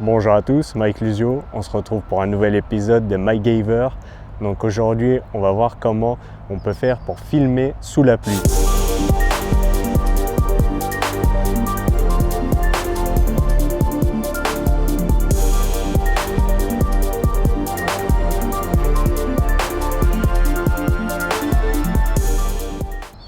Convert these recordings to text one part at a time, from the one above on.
Bonjour à tous, Mike Lusio, on se retrouve pour un nouvel épisode de MyGaver. Donc aujourd'hui, on va voir comment on peut faire pour filmer sous la pluie.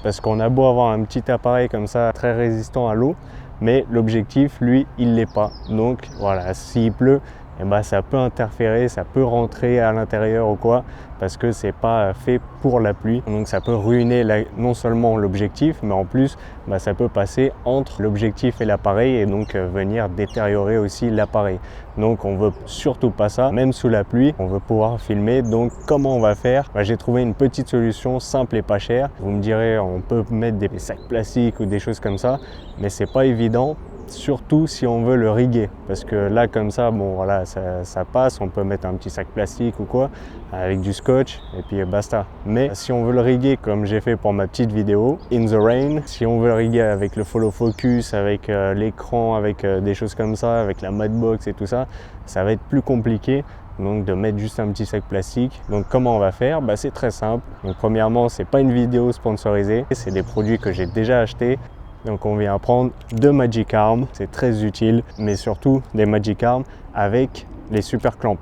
Parce qu'on a beau avoir un petit appareil comme ça, très résistant à l'eau, mais l'objectif, lui, il l'est pas. Donc voilà, s'il pleut, eh ben, ça peut interférer, ça peut rentrer à l'intérieur ou quoi, parce que c'est pas fait pour la pluie. Donc ça peut ruiner non seulement l'objectif, mais en plus, ça peut passer entre l'objectif et l'appareil et donc venir détériorer aussi l'appareil. Donc on veut surtout pas ça, même sous la pluie, on veut pouvoir filmer. Donc comment on va faire? J'ai trouvé une petite solution simple et pas chère. Vous me direz, on peut mettre des sacs plastiques ou des choses comme ça, mais c'est pas évident. Surtout si on veut le riguer, parce que là comme ça, bon voilà, ça passe, on peut mettre un petit sac plastique ou quoi, avec du scotch et puis basta. Mais si on veut le riguer comme j'ai fait pour ma petite vidéo, In the Rain, si on veut le riguer avec le follow focus, avec l'écran, avec des choses comme ça, avec la matchbox et tout ça, ça va être plus compliqué. Donc de mettre juste un petit sac plastique. Donc comment on va faire? C'est très simple. Donc premièrement, c'est pas une vidéo sponsorisée, c'est des produits que j'ai déjà achetés. Donc on vient prendre deux Magic Arm, c'est très utile, mais surtout des Magic Arm avec les super clamps.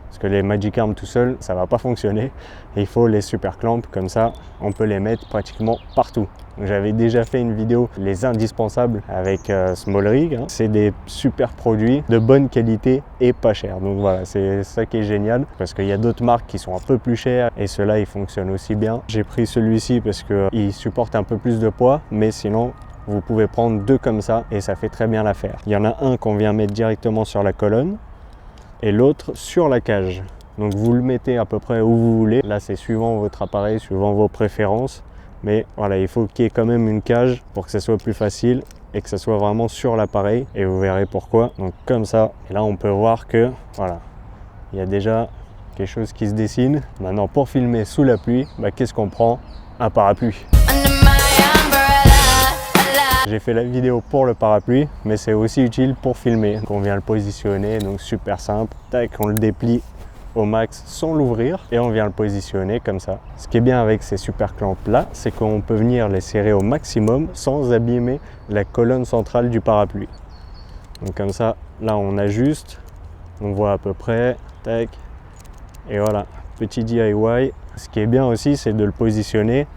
Parce que les Magic Arm tout seul, ça va pas fonctionner. Et il faut les super clamps, comme ça on peut les mettre pratiquement partout. J'avais déjà fait une vidéo, les indispensables avec Small Rig. C'est des super produits de bonne qualité et pas cher. Donc voilà, c'est ça qui est génial, parce qu'il y a d'autres marques qui sont un peu plus chères et ceux-là ils fonctionnent aussi bien. J'ai pris celui-ci parce qu'il supporte un peu plus de poids, mais sinon vous pouvez prendre deux comme ça et ça fait très bien l'affaire. Il y en a un qu'on vient mettre directement sur la colonne et l'autre sur la cage. Donc vous le mettez à peu près où vous voulez. Là c'est suivant votre appareil, suivant vos préférences. Mais voilà, il faut qu'il y ait quand même une cage pour que ça soit plus facile et que ça soit vraiment sur l'appareil. Et vous verrez pourquoi. Donc comme ça. Et là on peut voir que voilà, il y a déjà quelque chose qui se dessine. Maintenant pour filmer sous la pluie, qu'est-ce qu'on prend? Un parapluie. J'ai fait la vidéo pour le parapluie, mais c'est aussi utile pour filmer. Donc on vient le positionner, donc super simple. Tac, on le déplie au max sans l'ouvrir et on vient le positionner comme ça. Ce qui est bien avec ces super clamps là, c'est qu'on peut venir les serrer au maximum sans abîmer la colonne centrale du parapluie. Donc comme ça, là on ajuste, on voit à peu près, tac, et voilà, petit DIY. Ce qui est bien aussi, c'est de le positionner,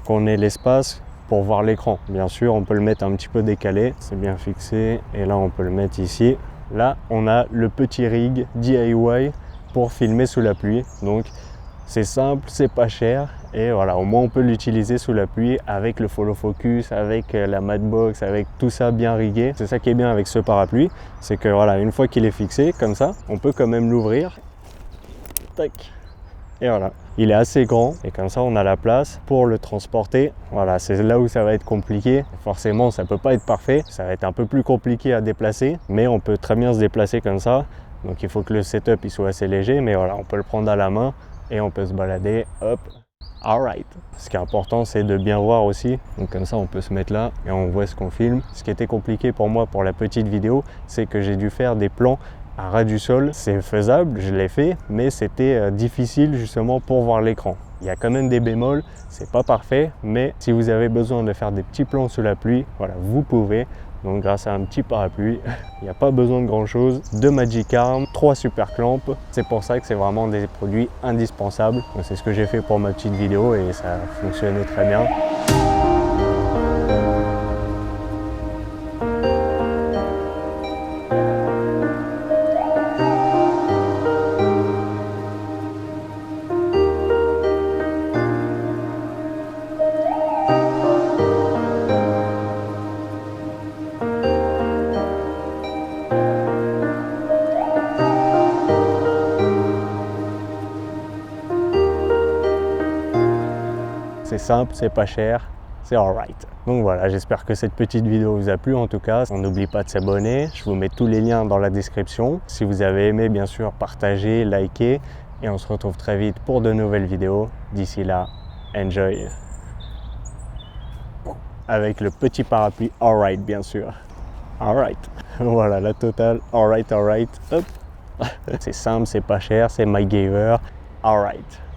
qu'on ait l'espace pour voir l'écran. Bien sûr, on peut le mettre un petit peu décalé, c'est bien fixé, et là on peut le mettre ici. Là, on a le petit rig DIY pour filmer sous la pluie. Donc c'est simple, c'est pas cher, et voilà, au moins on peut l'utiliser sous la pluie avec le follow focus, avec la matchbox, avec tout ça bien rigué. C'est ça qui est bien avec ce parapluie, c'est que voilà, une fois qu'il est fixé comme ça, on peut quand même l'ouvrir. Tac. Et voilà, il est assez grand et comme ça on a la place pour le transporter. Voilà, c'est là où ça va être compliqué. Forcément, ça peut pas être parfait, ça va être un peu plus compliqué à déplacer, mais on peut très bien se déplacer comme ça. Donc il faut que le setup il soit assez léger, mais voilà, on peut le prendre à la main et on peut se balader. Hop, alright. Ce qui est important, c'est de bien voir aussi. Donc comme ça, on peut se mettre là et on voit ce qu'on filme. Ce qui était compliqué pour moi pour la petite vidéo, c'est que j'ai dû faire des plans à ras du sol. C'est faisable, je l'ai fait, mais c'était difficile justement pour voir l'écran. Il y a quand même des bémols, c'est pas parfait, mais si vous avez besoin de faire des petits plans sous la pluie, voilà, vous pouvez. Donc grâce à un petit parapluie, il n'y a pas besoin de grand chose. Deux Magic Arm, 3 super clamps. C'est pour ça que c'est vraiment des produits indispensables. C'est ce que j'ai fait pour ma petite vidéo et ça a fonctionné très bien. C'est simple, c'est pas cher, c'est alright. Donc voilà, j'espère que cette petite vidéo vous a plu en tout cas. On n'oublie pas de s'abonner, je vous mets tous les liens dans la description. Si vous avez aimé, bien sûr, partagez, likez et on se retrouve très vite pour de nouvelles vidéos. D'ici là, enjoy. Avec le petit parapluie alright, bien sûr. Alright. Voilà la totale. Alright, alright. Hop. C'est simple, c'est pas cher, c'est MacGyver. Alright.